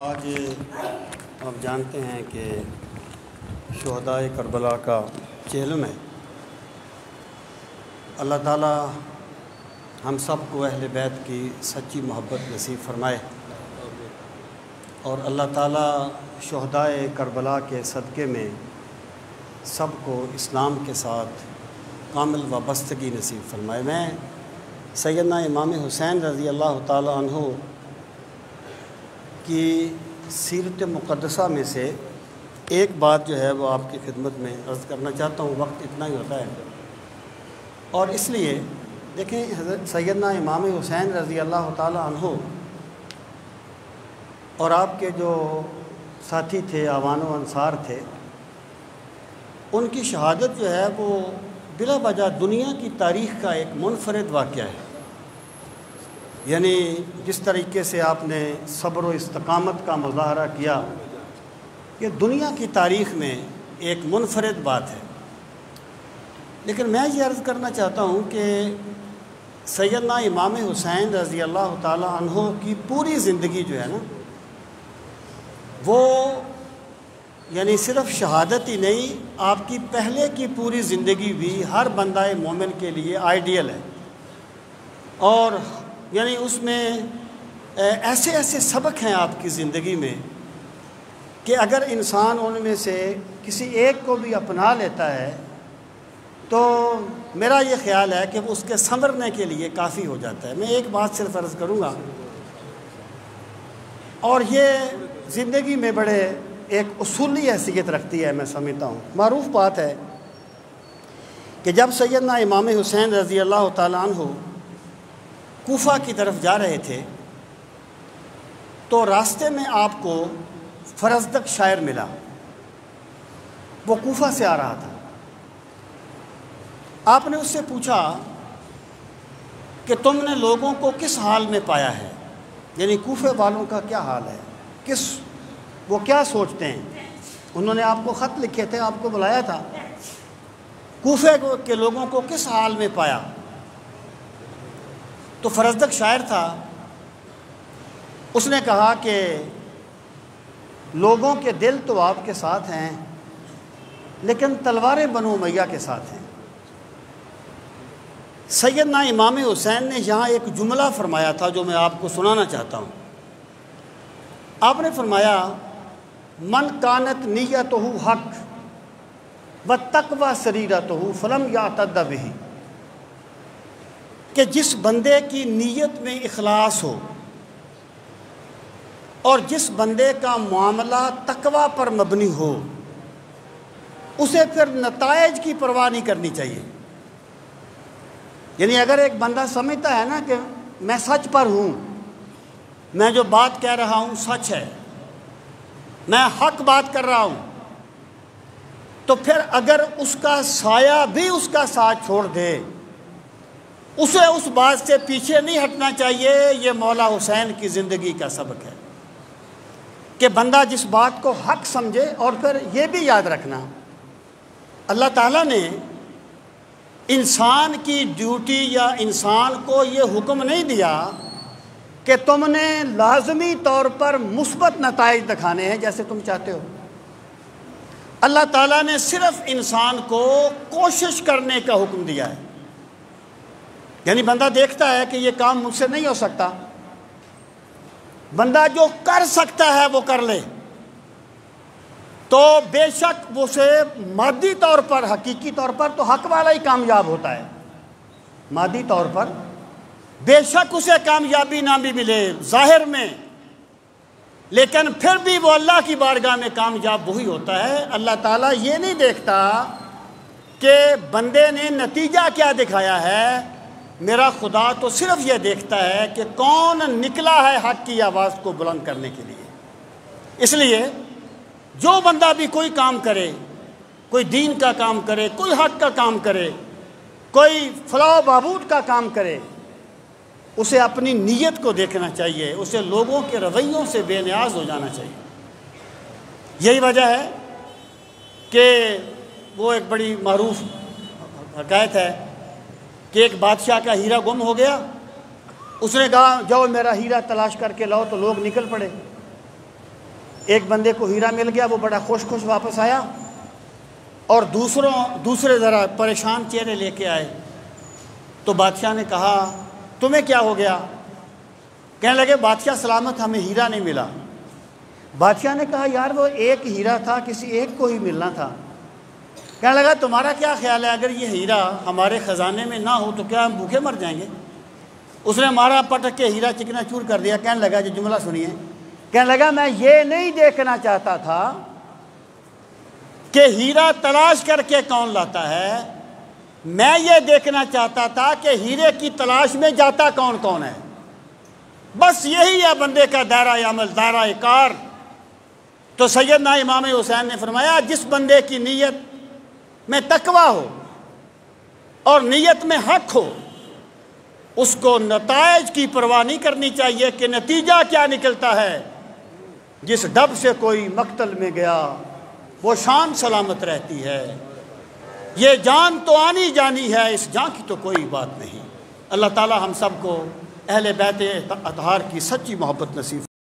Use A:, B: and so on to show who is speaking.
A: آج آپ جانتے ہیں کہ شہدائے کربلا کا چہلم ہے۔ اللہ تعالی ہم سب کو اہل بیت کی سچی محبت نصیب فرمائے، اور اللہ تعالی شہدائے کربلا کے صدقے میں سب کو اسلام کے ساتھ کامل وابستگی نصیب فرمائے۔ میں سیدنا امام حسین رضی اللہ تعالی عنہ کی سیرت مقدسہ میں سے ایک بات جو ہے وہ آپ کی خدمت میں عرض کرنا چاہتا ہوں۔ وقت اتنا ہی ہوتا ہے، اور اس لیے دیکھیں حضرت سیدنا امام حسین رضی اللہ تعالی عنہ اور آپ کے جو ساتھی تھے، اعوان و انصار تھے، ان کی شہادت جو ہے وہ بلا وجہ دنیا کی تاریخ کا ایک منفرد واقعہ ہے۔ یعنی جس طریقے سے آپ نے صبر و استقامت کا مظاہرہ کیا، یہ دنیا کی تاریخ میں ایک منفرد بات ہے۔ لیکن میں یہ عرض کرنا چاہتا ہوں کہ سیدنا امام حسین رضی اللہ تعالی عنہ کی پوری زندگی جو ہے نا، وہ یعنی صرف شہادت ہی نہیں، آپ کی پہلے کی پوری زندگی بھی ہر بندہ مومن کے لیے آئیڈیل ہے، اور یعنی اس میں ایسے ایسے سبق ہیں آپ کی زندگی میں کہ اگر انسان ان میں سے کسی ایک کو بھی اپنا لیتا ہے تو میرا یہ خیال ہے کہ وہ اس کے سنورنے کے لیے کافی ہو جاتا ہے۔ میں ایک بات صرف عرض کروں گا، اور یہ زندگی میں بڑے ایک اصولی حیثیت رکھتی ہے، میں سمجھتا ہوں۔ معروف بات ہے کہ جب سیدنا امام حسین رضی اللہ تعالیٰ عنہ کوفہ کی طرف جا رہے تھے تو راستے میں آپ کو فرزدق شاعر ملا، وہ کوفہ سے آ رہا تھا۔ آپ نے اس سے پوچھا کہ تم نے لوگوں کو کس حال میں پایا ہے، یعنی کوفے والوں کا کیا حال ہے، وہ کیا سوچتے ہیں۔ انہوں نے آپ کو خط لکھے تھے، آپ کو بلایا تھا، کوفے کے لوگوں کو کس حال میں پایا۔ تو فرزدق شاعر تھا، اس نے کہا کہ لوگوں کے دل تو آپ کے ساتھ ہیں، لیکن تلواریں بنو امیہ کے ساتھ ہیں۔ سیدنا امام حسین نے یہاں ایک جملہ فرمایا تھا جو میں آپ کو سنانا چاہتا ہوں۔ آپ نے فرمایا، من کانت نیتہ حق والتقوی سریرتہ فلم یعتد بہ، کہ جس بندے کی نیت میں اخلاص ہو اور جس بندے کا معاملہ تقوی پر مبنی ہو، اسے پھر نتائج کی پرواہ نہیں کرنی چاہیے۔ یعنی اگر ایک بندہ سمجھتا ہے نا کہ میں سچ پر ہوں، میں جو بات کہہ رہا ہوں سچ ہے، میں حق بات کر رہا ہوں، تو پھر اگر اس کا سایہ بھی اس کا ساتھ چھوڑ دے، اسے اس بات سے پیچھے نہیں ہٹنا چاہیے۔ یہ مولا حسین کی زندگی کا سبق ہے کہ بندہ جس بات کو حق سمجھے، اور پھر یہ بھی یاد رکھنا، اللہ تعالیٰ نے انسان کی ڈیوٹی یا انسان کو یہ حکم نہیں دیا کہ تم نے لازمی طور پر مثبت نتائج دکھانے ہیں جیسے تم چاہتے ہو۔ اللہ تعالیٰ نے صرف انسان کو کوشش کرنے کا حکم دیا ہے۔ یعنی بندہ دیکھتا ہے کہ یہ کام مجھ سے نہیں ہو سکتا، بندہ جو کر سکتا ہے وہ کر لے، تو بے شک وہ سے مادی طور پر، حقیقی طور پر تو حق والا ہی کامیاب ہوتا ہے، مادی طور پر بے شک اسے کامیابی نہ بھی ملے ظاہر میں، لیکن پھر بھی وہ اللہ کی بارگاہ میں کامیاب وہی ہوتا ہے۔ اللہ تعالیٰ یہ نہیں دیکھتا کہ بندے نے نتیجہ کیا دکھایا ہے، میرا خدا تو صرف یہ دیکھتا ہے کہ کون نکلا ہے حق کی آواز کو بلند کرنے کے لیے۔ اس لیے جو بندہ بھی کوئی کام کرے، کوئی دین کا کام کرے، کوئی حق کا کام کرے، کوئی فلاح و بہبود کا کام کرے، اسے اپنی نیت کو دیکھنا چاہیے، اسے لوگوں کے رویوں سے بے نیاز ہو جانا چاہیے۔ یہی وجہ ہے کہ وہ ایک بڑی معروف حکایت ہے کہ ایک بادشاہ کا ہیرا گم ہو گیا، اس نے کہا جاؤ میرا ہیرا تلاش کر کے لاؤ، تو لوگ نکل پڑے۔ ایک بندے کو ہیرا مل گیا، وہ بڑا خوش واپس آیا، اور دوسرے ذرا پریشان چہرے لے کے آئے۔ تو بادشاہ نے کہا تمہیں کیا ہو گیا؟ کہنے لگے بادشاہ سلامت، ہمیں ہیرا نہیں ملا۔ بادشاہ نے کہا یار وہ ایک ہیرا تھا، کسی ایک کو ہی ملنا تھا۔ کہنے لگا تمہارا کیا خیال ہے اگر یہ ہیرا ہمارے خزانے میں نہ ہو تو کیا ہم بھوکے مر جائیں گے؟ اس نے مارا پٹک کے ہیرا چکنا چور کر دیا۔ کہنے لگا جو جملہ سنیے، کہنے لگا میں یہ نہیں دیکھنا چاہتا تھا کہ ہیرا تلاش کر کے کون لاتا ہے، میں یہ دیکھنا چاہتا تھا کہ ہیرے کی تلاش میں جاتا کون کون ہے۔ بس یہی ہے بندے کا دائرہ عمل، دائرہ کار۔ تو سیدنا امام حسین نے فرمایا جس بندے کی نیت میں تقویٰ ہو اور نیت میں حق ہو، اس کو نتائج کی پرواہ نہیں کرنی چاہیے کہ نتیجہ کیا نکلتا ہے۔ جس ڈب سے کوئی مقتل میں گیا وہ شان سلامت رہتی ہے، یہ جان تو آنی جانی ہے، اس جان کی تو کوئی بات نہیں۔ اللہ تعالی ہم سب کو اہل بیت اطہار کی سچی محبت نصیب